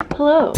Hello.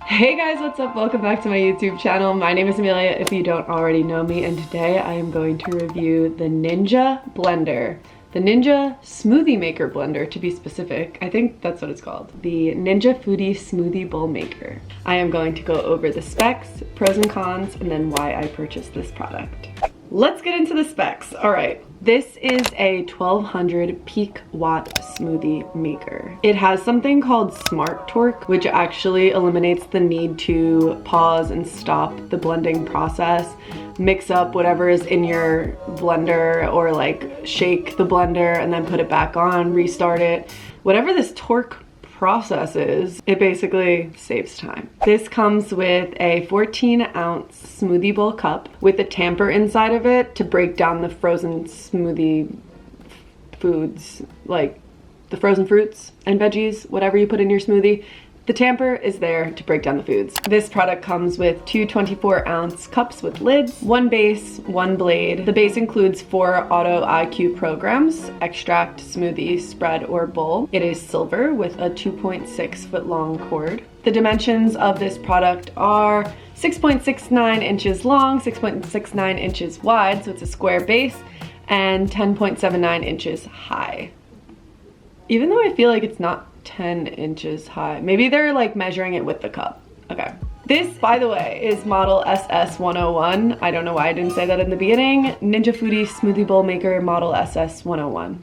Hey guys, what's up? Welcome back to my YouTube channel. My name is Amelia if you don't already know me, and today I am going to review the Ninja blender. The Ninja Smoothie Maker blender, to be specific. I think that's what it's called. The Ninja Foodi Smoothie Bowl Maker. I am going to go over the specs, pros and cons, and then why I purchased this product. Let's get into the specs. All right, this is a 1200 peak watt smoothie maker. It has something called Smart Torque, which actually eliminates the need to pause and stop the blending process, mix up whatever is in your blender, or like shake the blender and then put it back on, restart it. Whatever this torque process is, it basically saves time. This comes with a 14-ounce smoothie bowl cup with a tamper inside of it to break down the frozen smoothie foods, like the frozen fruits and veggies, whatever you put in your smoothie. The tamper is there to break down the foods. This product comes with two 24-ounce cups with lids, one base, one blade. The base includes 4 auto IQ programs: extract, smoothie, spread, or bowl. It is silver with a 2.6 foot long cord. The dimensions of this product are 6.69 inches long, 6.69 inches wide, so it's a square base, and 10.79 inches high. Even though I feel like it's not 10 inches high. Maybe they're like measuring it with the cup. Okay. This, by the way, is model SS101. I don't know why I didn't say that in the beginning. Ninja Foodi Smoothie Bowl Maker model SS101.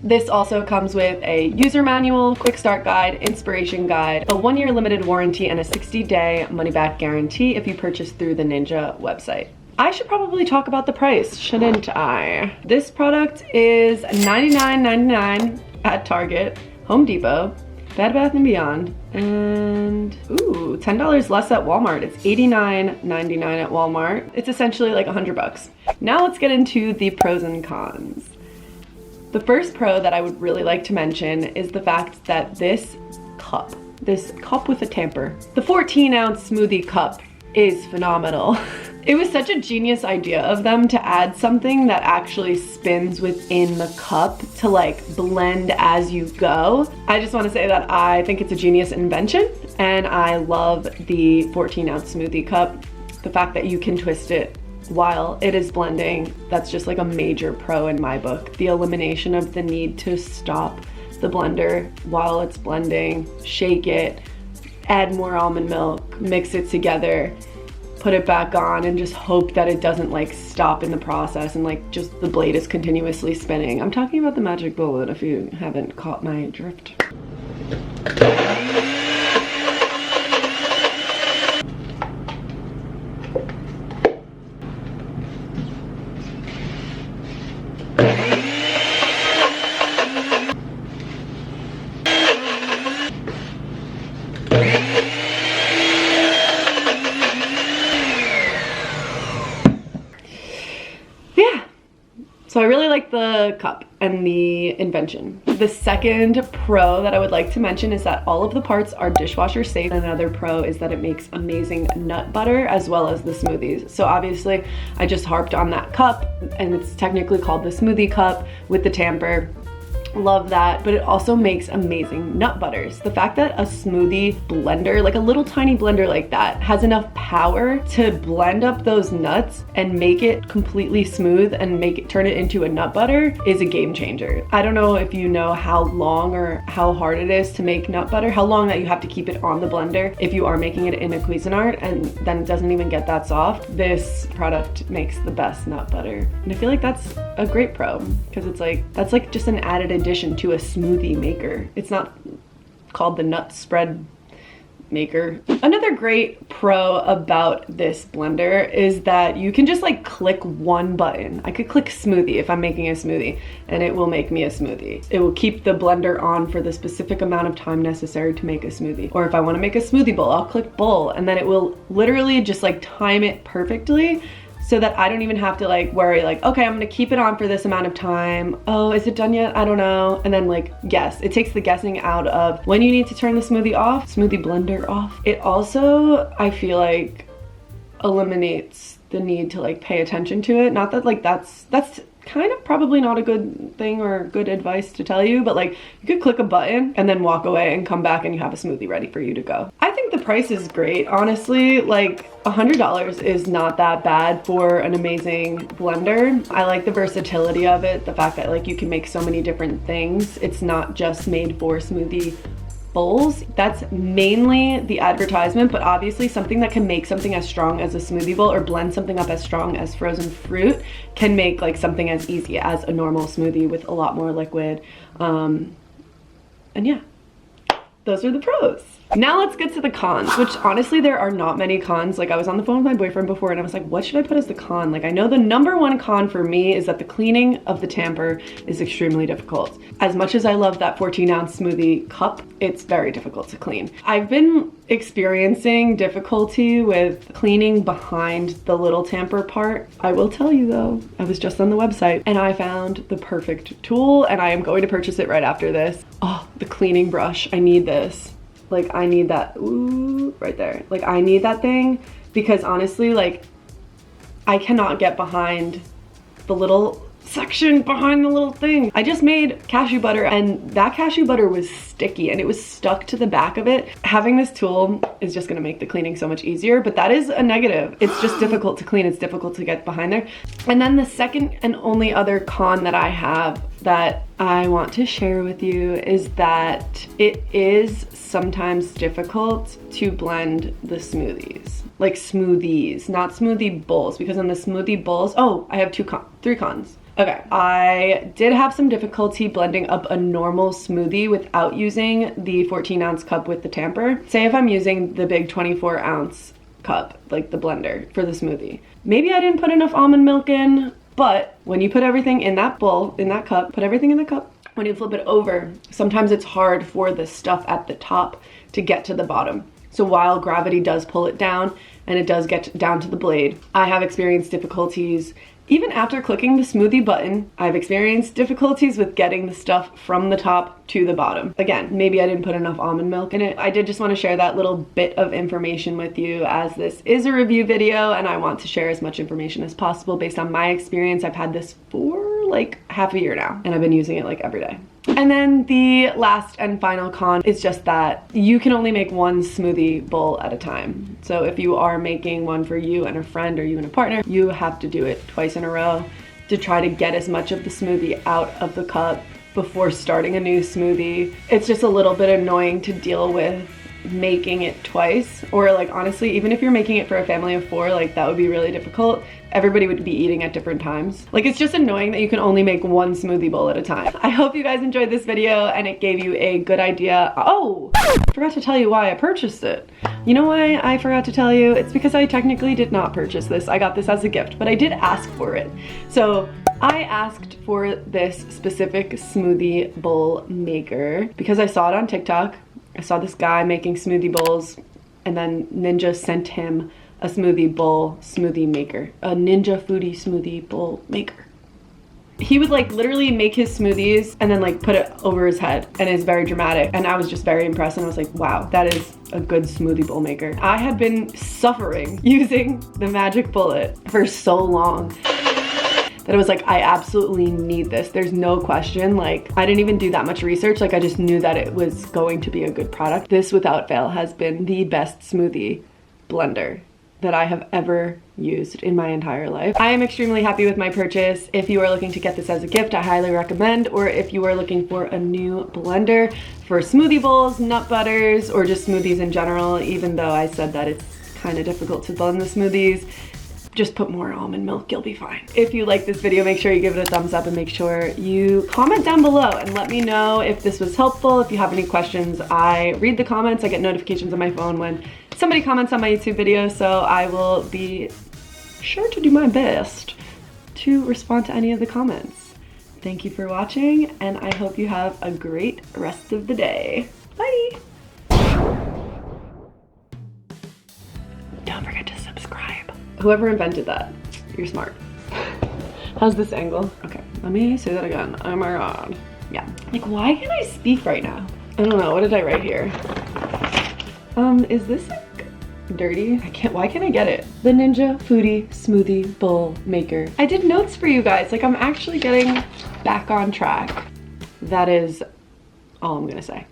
This also comes with a user manual, quick start guide, inspiration guide, a 1-year limited warranty, and a 60-day money-back guarantee if you purchase through the Ninja website. I should probably talk about the price, shouldn't I? This product is $99.99 at Target, Home Depot, Bed Bath & Beyond, and ooh, $10 less at Walmart. It's $89.99 at Walmart. It's essentially like 100 bucks. Now let's get into the pros and cons. The first pro that I would really like to mention is the fact that this cup with a tamper, the 14-ounce smoothie cup, is phenomenal. It was such a genius idea of them to add something that actually spins within the cup to like blend as you go. I just want to say that I think it's a genius invention, and I love the 14-ounce smoothie cup. The fact that you can twist it while it is blending, that's just like a major pro in my book. The elimination of the need to stop the blender while it's blending, shake it, add more almond milk, mix it together, put it back on, and just hope that it doesn't like stop in the process and like just the blade is continuously spinning. I'm talking about the magic bullet if you haven't caught my drift. So I really like the cup and the invention. The second pro that I would like to mention is that all of the parts are dishwasher safe. Another pro is that it makes amazing nut butter as well as the smoothies. So obviously I just harped on that cup, and it's technically called the smoothie cup with the tamper. Love that, but it also makes amazing nut butters. The fact that a smoothie blender, like a little tiny blender like that, has enough power to blend up those nuts and make it completely smooth and turn it into a nut butter is a game changer. I don't know if you know how long or how hard it is to make nut butter, how long that you have to keep it on the blender if you are making it in a Cuisinart, and then it doesn't even get that soft. This product makes the best nut butter. And I feel like that's a great pro, because it's like, that's like just an added addition to a smoothie maker. It's not called the nut spread maker. Another great pro about this blender is that you can just like click one button. I could click smoothie if I'm making a smoothie, and it will make me a smoothie. It will keep the blender on for the specific amount of time necessary to make a smoothie. Or if I want to make a smoothie bowl, I'll click bowl, and then it will literally just like time it perfectly, so that I don't even have to like worry like, okay, I'm gonna keep it on for this amount of time. Oh, is it done yet? I don't know. And then like guess. It takes the guessing out of when you need to turn the smoothie blender off. It also, I feel like, eliminates the need to like pay attention to it. Not that like that's kind of probably not a good thing or good advice to tell you, but like you could click a button and then walk away and come back and you have a smoothie ready for you to go. I think the price is great, honestly. Like $100 is not that bad for an amazing blender. I like the versatility of it, the fact that like you can make so many different things. It's not just made for smoothie bowls. That's mainly the advertisement, but obviously something that can make something as strong as a smoothie bowl or blend something up as strong as frozen fruit can make like something as easy as a normal smoothie with a lot more liquid. And yeah, those are the pros. Now let's get to the cons, which honestly there are not many cons. Like I was on the phone with my boyfriend before and I was like, what should I put as the con? Like I know the number one con for me is that the cleaning of the tamper is extremely difficult. As much as I love that 14-ounce smoothie cup, it's very difficult to clean. I've been experiencing difficulty with cleaning behind the little tamper part. I will tell you though, I was just on the website and I found the perfect tool and I am going to purchase it right after this. Oh, the cleaning brush, I need this. Like I need that, ooh, right there. Like I need that thing because honestly, like I cannot get behind the little section behind the little thing. I just made cashew butter and that cashew butter was sticky and it was stuck to the back of it. Having this tool is just gonna make the cleaning so much easier, but that is a negative. It's just difficult to clean. It's difficult to get behind there. And then the second and only other con that I have that I want to share with you is that it is sometimes difficult to blend the smoothies. Like smoothies, not smoothie bowls, because in the smoothie bowls, oh, I have three cons. Okay, I did have some difficulty blending up a normal smoothie without using the 14-ounce cup with the tamper. Say if I'm using the big 24-ounce cup, like the blender for the smoothie. Maybe I didn't put enough almond milk in, but when you put everything in that bowl, in that cup, put everything in the cup, when you flip it over, sometimes it's hard for the stuff at the top to get to the bottom. So while gravity does pull it down and it does get down to the blade, I have experienced difficulties. Even after clicking the smoothie button, I've experienced difficulties with getting the stuff from the top to the bottom. Again, maybe I didn't put enough almond milk in it. I did just want to share that little bit of information with you as this is a review video and I want to share as much information as possible based on my experience. I've had this for like half a year now and I've been using it like every day. And then the last and final con is just that you can only make one smoothie bowl at a time. So if you are making one for you and a friend or you and a partner, you have to do it twice in a row to try to get as much of the smoothie out of the cup before starting a new smoothie. It's just a little bit annoying to deal with making it twice, or like honestly, even if you're making it for a family of 4, like that would be really difficult. Everybody would be eating at different times. Like it's just annoying that you can only make one smoothie bowl at a time. I hope you guys enjoyed this video and it gave you a good idea. Oh, I forgot to tell you why I purchased it. You know why I forgot to tell you? It's because I technically did not purchase this. I got this as a gift, but I did ask for it. So I asked for this specific smoothie bowl maker because I saw it on TikTok. I saw this guy making smoothie bowls and then Ninja sent him a smoothie bowl smoothie maker, a Ninja Foodi smoothie bowl maker. He would like literally make his smoothies and then like put it over his head and it's very dramatic. And I was just very impressed and I was like, wow, that is a good smoothie bowl maker. I had been suffering using the Magic Bullet for so long that I was like, I absolutely need this. There's no question. Like, I didn't even do that much research. Like, I just knew that it was going to be a good product. This, without fail, has been the best smoothie blender that I have ever used in my entire life. I am extremely happy with my purchase. If you are looking to get this as a gift, I highly recommend, or if you are looking for a new blender for smoothie bowls, nut butters, or just smoothies in general, even though I said that it's kind of difficult to blend the smoothies, just put more almond milk, you'll be fine. If you like this video, make sure you give it a thumbs up and make sure you comment down below and let me know if this was helpful. If you have any questions, I read the comments. I get notifications on my phone when somebody comments on my YouTube video, so I will be sure to do my best to respond to any of the comments. Thank you for watching, and I hope you have a great rest of the day. Bye! Don't forget to subscribe. Whoever invented that, you're smart. How's this angle? Okay, let me say that again. Oh my god. Yeah. Like, why can't I speak right now? I don't know, what did I write here? Is this a dirty. Why can't I get it? The Ninja Foodi Smoothie Bowl Maker. I did notes for you guys. Like, I'm actually getting back on track. That is all I'm gonna say.